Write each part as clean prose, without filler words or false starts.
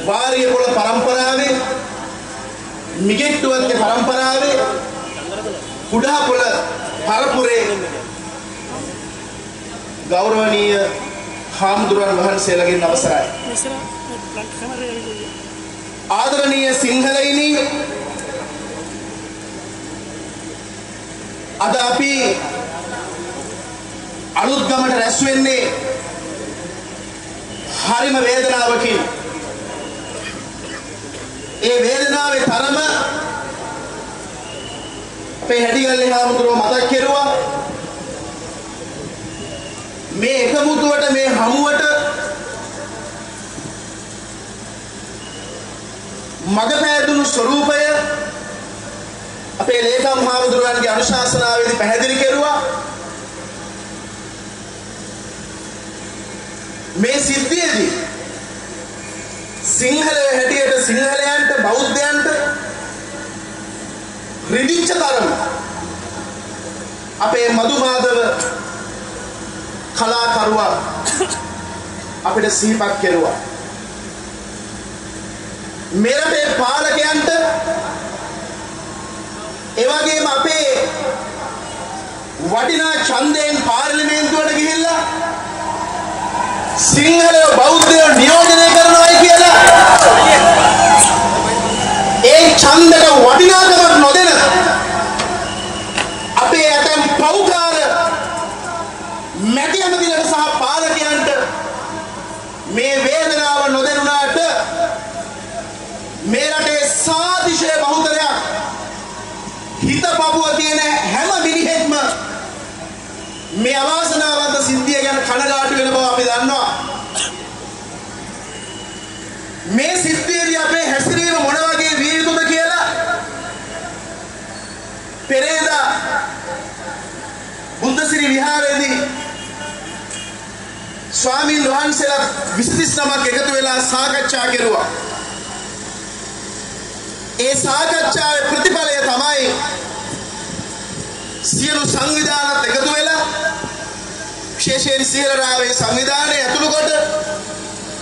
වාරිය පොළ පරම්පරාවේ මිගෙට්ටුවන්ගේ පරම්පරාවේ කුඩා පොළ පරපුරේ ගෞරවනීය හාමුදුරන් වහන්සේලාගෙන් අවසරයි. ආදරණීය සිංහලයිනි, අද අපි අලුත්ගමට රැස් වෙන්නේ හරිම වේදනාවකින්. ඒ වේදනාවේ තරම අපේ හැඩිගල්ලේ හාමුදුරුවෝ මතක් කෙරුවා. මේ එකමුතුවට, මේ හමුවට මග පෑදුණු ස්වරූපය අපේ ලේකම් හාමුදුරුවන්ගේ අනුශාසනාවේදී පැහැදිලි කෙරුවා. මේ සිද්ධියේදී සිංහලයේ හැටියට සිංහලයන්ට, බෞද්ධයන්ට රිදිච්ච තරම අපේ මදුමාදව කලාකරුවා අපිට සිහිපත් කෙරුවා. මෙරටේ පාලකයන්ට එවැගේම අපේ වටිනා ඡන්දයෙන් පාර්ලිමේන්තුවට ගිහිල්ලා සිංහලයෝ බෞද්ධයෝ නියෝජනය කරනවායි කියලා ඒ ඡන්දක වටිනාකමක් නොදෙන අපේ ඇතැම් පෞකාර මැටි ඇමතිලට සහ පාලකයන්ට මේ වේදනාව නොදෙනුනාට මේ රටේ සාතිශය බහුතරයක් හිත පපුව තියෙන හැම මිනිහෙක්ම මේ අවාසනාවන්ත සිද්ධිය ගැන කනගාටු වෙන බව අපි දන්නවා. මේ සිද්ධියේදී අපේ හැසිරීම මොන වගේ විය යුතුද කියලා පෙරේදා බුද්ධසිරි විහාරයේදී ස්වාමීන් වහන්සේලා 29ක් එකතු වෙලා සාකච්ඡා කෙරුවා. ඒ සාකච්ඡාවේ ප්‍රතිඵලය තමයි සියලු සංවිධානත් එකතු වෙලා විශේෂයෙන් සියලරාවේ සංවිධානය ඇතුළු කොට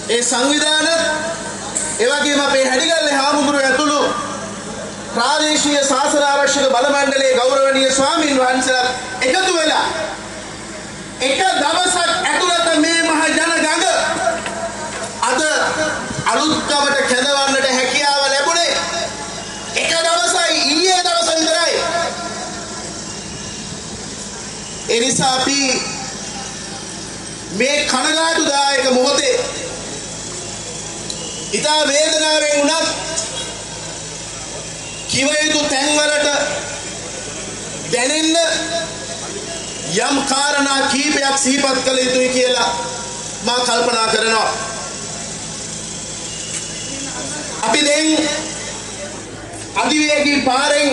ඒ සංවිධාන එවැගේම අපේ හැඩිගල්ලේ හාමුදුරුවෝ ඇතුළු ප්‍රාදේශීය ශාසන ආරක්ෂක බල මණ්ඩලයේ ගෞරවනීය ස්වාමීන් වහන්සේලා එකතු වෙලා එක දවසක් ඇතුළත මේ මහ ජන ගඟ අද අලුත්ගමට කැඳවන්නට හැකියාව ලැබුණේ එක දවසයි, ඊයේ දවස විතරයි. ඒ නිසා අපි මේ කනගාටුදායක මොහොතේ ඉතා වේදනාවෙන් වුණත් කිව යුතු තැන්වලට දැනෙන්න යම් කාරණා කීපයක් සිහිපත් කළ යුතුයි කියලා මා කල්පනා කරනවා. අපි දැන් අධිවේගී පාරෙන්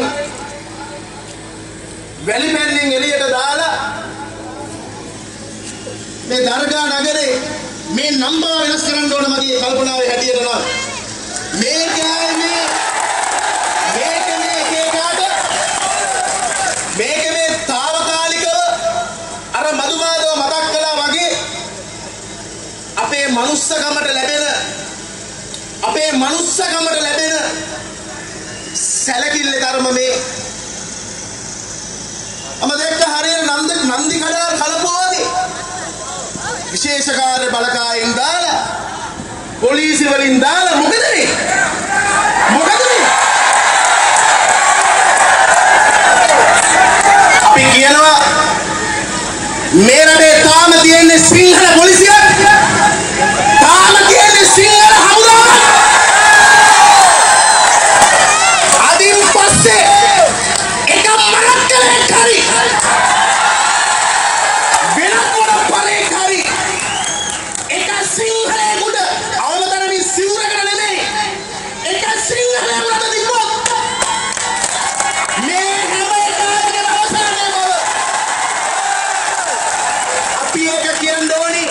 වැලිපැන්නෙන් එළියට දාලා මේ දර්ගා නගරේ මේ නම්බර වෙනස් කරන්න ඕන මගේ කල්පනාවේ හැටියට නෝ මේක මේ తాවකාලිකව අර මදුමාදව මතක් කළා වගේ අපේ මනුස්සකමට ලැබෙන සැලකිල්ල ධර්ම මේ අමදෙක්ක හරියට නන්දි කඩාල් කලපුවාදී විශේෂ කාර්ය බලකායෙන් දාලා පොලිසි වලින් දාලා මොකද මේ අපි කියනවා මේ රටේ තාම තියෙන්නේ සිංහල පොලිසියක්, තාම තියෙන්නේ සිංහල හමුදාවක්. අදින් පස්සේ එක මරක්කලෙක් හරි වෙනත් මොන පරේක් හරි එක සිංහලෙකුට අවලතරමින් සිවුරකට නෙමෙයි එක සිංහලෙකුට තිබ්බොත් මේ හැම එකකටම අවසරනේ බව අපි ඒක කියන්න ඕනි.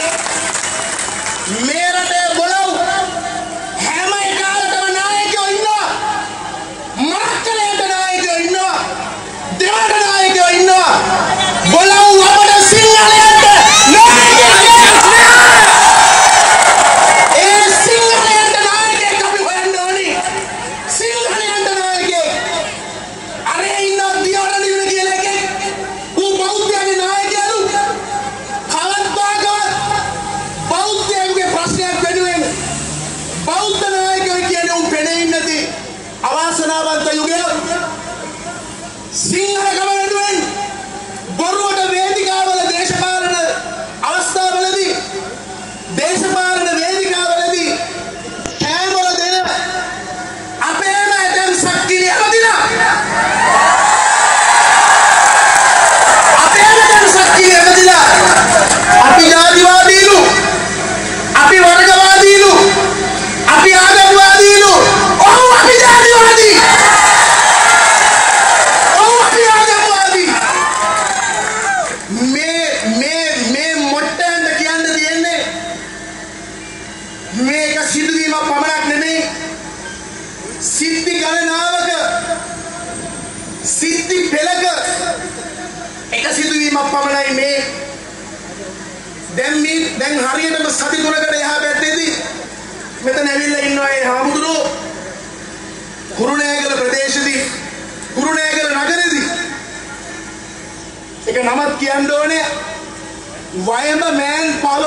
බෞද්ධ නායකයෝ කියන්නේ උන් පෙනේ නැති අවාසනාවන්ත යුගයක්. සිංහල ගම වෙනුවෙන් බොරුවට වේදිකාවල දේශපාලන අවස්ථාවලදී දේශපාලන වේදිකාවලදී කෑමවල දෙන අපේම ඇතම් සක්කිරිය ඇමතිලා අපේම ඇතම් සක්කිරිය ඇමතිලා අපි ජාතිවාදීලු අපි වර්ගවාදීලු අපි ආගම්වාදීලු ඔව් අපි ජාතිවාදී ඔව් අපි ආගම්වාදී මේ මොට්ටෙන්ද කියන්න තියෙන්නේ මේක සිදුවීමක් පමණක් නෙමෙයි සිද්ධි ගණනාවක සිද්ධි පෙළක එක සිදුවීමක් පමණයි මේ දැන් හරියටම සති තුනකට එහා පැත්තේදී මෙතන ඇවිල්ලා ඉන්නවා ඒ හාමුදුරුවෝ කුරුණෑගල ප්‍රදේශෙදී කුරුණෑගල නගරෙදී ඒක නමක් කියන්න ඕනේ වයඹ මෑන් පව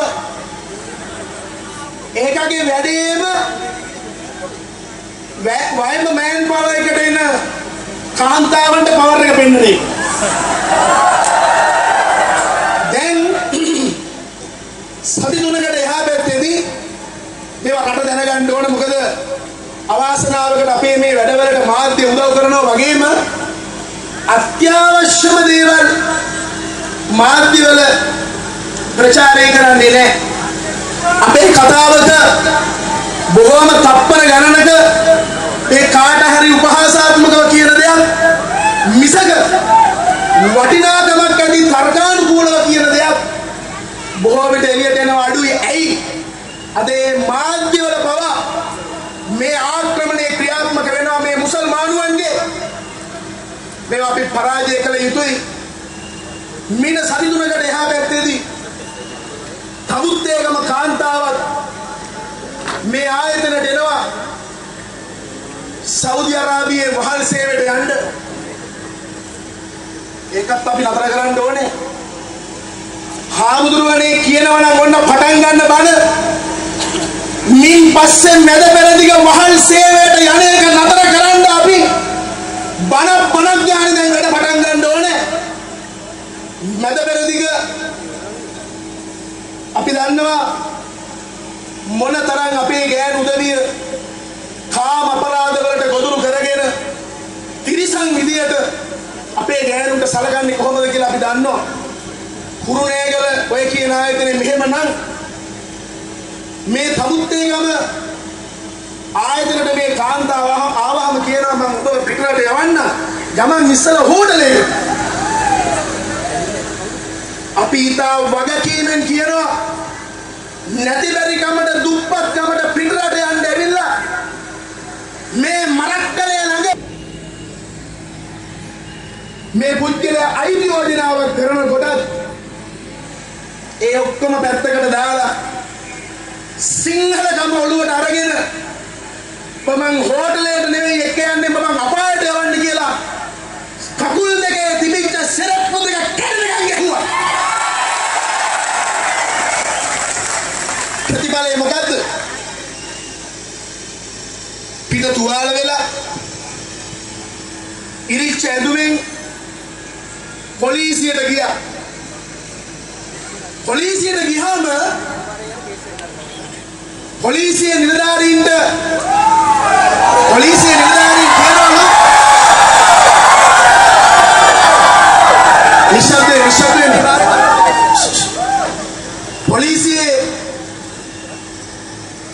ඒකගේ වැඩේම වයඹ මෑන් පව එකට එන කාන්තාවන්ට පවර් එක පෙන්නන්නේ දැන් සති තුනකට එහා පැත්තේදී මේවා රට දැනගන්න ඕන මොකද අවාසනාවකට අපේ මේ වැඩවලට මාධ්‍ය උදව් කරනවා වගේම අත්‍යවශ්‍යම දේවල් මාධ්‍යවල ප්‍රචාරය කරන්නේ නැහැ අපේ කතාවක බොහොම තප්පර ගණනක ඒ කාට හරි උපහාසාත්මකව කියන දෙයක් මිසක වටිනාකමක් ඇති තර්කානුකූලව කියන දෙයක් බොහෝ විට එළියට එනවා අඩුයි ඇයි අද මේ මාධ්‍යවල පවා මේ ආක්‍රමණයේ ක්‍රියාත්මක වෙනවා මේ මුසල්මානුවන්ගේ මේවා අපි පරාජය කළ යුතුයි මින සති තුනකට එහා පැත්තේදී තවුත්තේගම කාන්තාවක් මේ ආයතනයට එනවා සෞදි අරාබියේ වහල් සේවයට යන්න ඒකත් අපි නතර කරන්න ඕනේ හාමුදුරුවනේ කියනවා නම් ඔන්න පටන් ගන්න බණ මින් පස්සේ මැද පෙරදිග වහල් සේවයට යන එක නතර කරන්න අපි බණ පණක් ගන්න දැන් වැඩ පටන් ගන්න ඕනේ මැද පෙරදිග අපි දන්නවා මොනතරම් අපේ ගෑනු උදවිය කාම අපරාධ වලට ගොදුරු කරගෙන තිරිසන් විදියට අපේ ගෑනුන්ට සලකන්නේ කොහොමද කියලා අපි දන්නවා කුරුණෑගල ඔය කියන ආයතනේ මෙහෙමනම් මේ තමුත්තේගම ආයතනට මේ කාන්තාව ආවම කියනවා මම ඔබ පිටරට යවන්න ගමන් ඉස්සලා හෝටලේ අපි ඊතා වගකීමෙන් කියනවා නැති බැරි කමට දුප්පත් කමට පිටරට යන්න ඇවිල්ලා මේ මරක්කලේ ළඟ මේ පුද්ගලයා අයිති යෝජනාවක් කරනකොට ඒ ඔක්කොම පැත්තකට දාලා සිංහලකම ඔළුවට අරගෙන මම හෝටලයට නෙවෙයි එක්ක යන්නේ මම අපායට යවන්න කියලා කකුල් දෙකේ තිබිච්ච සෙරප්පු දෙක කැඩෙනකන් ගැහුවා. ප්‍රතිඵලය මොකද්ද? පිට තුවාල වෙලා ඉරිච්ච ඇඳුමින් පොලිසියට ගියා. පොලිසියට ගියාම පොලිසිය නිලධාරීන්ට කියනවා නිශ්ශබ්දයෙන් පොලිසියේ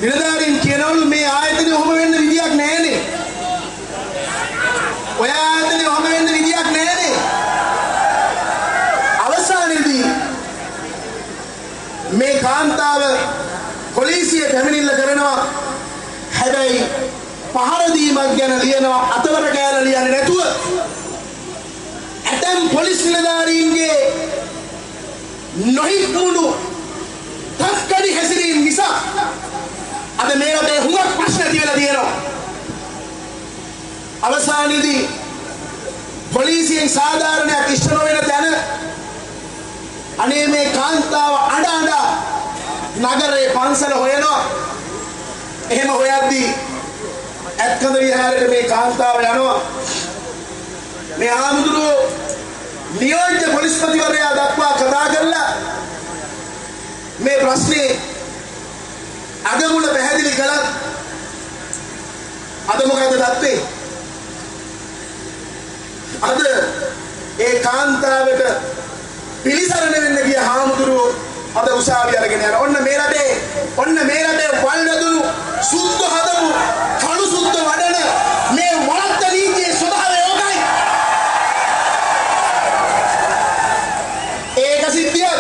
නිලධාරීන් කියනවලු මේ ආයතනේ ඔහොම වෙන්න විදියක් නැහැනේ ඔය ආයතනේ ඔහොම වෙන්න විදියක් නැහැනේ අවසානයේදී මේ කාන්තාව පොලිසිය පැමිණිල්ල කරනවා හැබැයි පහර දීමක් ගැන ලියනවා අතවර කෑල්ල ලියන්නේ නැතුව ඇතම් පොලිස් නිලධාරීන්ගේ නොහික්මුණු තක්කඩි හැසිරීම නිසා අද මේ රටේ හුඟක් ප්‍රශ්න ඇති වෙලා තියෙනවා අවසානයේදී පොලිසියෙන් සාධාරණයක් ඉෂ්ට නොවන තැන අනේ මේ කාන්තාව අඬ නගරේ පන්සල හොයනවා එහෙම හොයද්දී ඇත්කඳ විහාරයට මේ කාන්තාව යනවා. මේ ආමුදුරෝ නියෝජ්‍ය පොලිස්පතිවරයා දක්වා කතා කරලා මේ ප්‍රශ්නේ අගමුල පැහැදිලි කළත් අද මොකද තත්ත්වේ? අද ඒ කාන්තාවට පිළිසරණ වෙන්න ගිය හාමුදුරුවෝ අද උසාවිය අරගෙන යනවා. ඔන්න මේ රටේ වල්වැදුණු සුද්ධ හදපු කණු සුද්ධ වඩන මේ වලත්ත නීතියේ ස්වභාවය ඕකයි. ඒක සිද්ධියක්.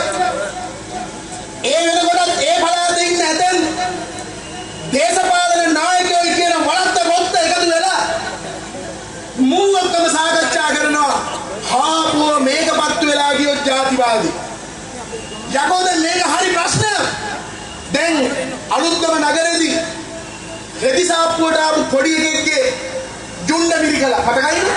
ඒ වෙනකොටත් ඒ පළාතේ ඉන්න ඇතන් දේශපාලන නායකයෝ කියන වලත්ත පොත්ත එකතු වෙලා මූ ඔක්කොම සාකච්ඡා කරනවා. හාපුව මේකපත්තු වෙලා ගියොත් ජාතිවාදී. යකෝ දැන් මේක හරි ප්‍රශ්නයක්. දැන් අලුත්ගම නගරේදී රෙදි සාප්පුවට ආපු පොඩි එකෙක්ගේ ජුණ්ඩ මිරිකලා මතකයිද?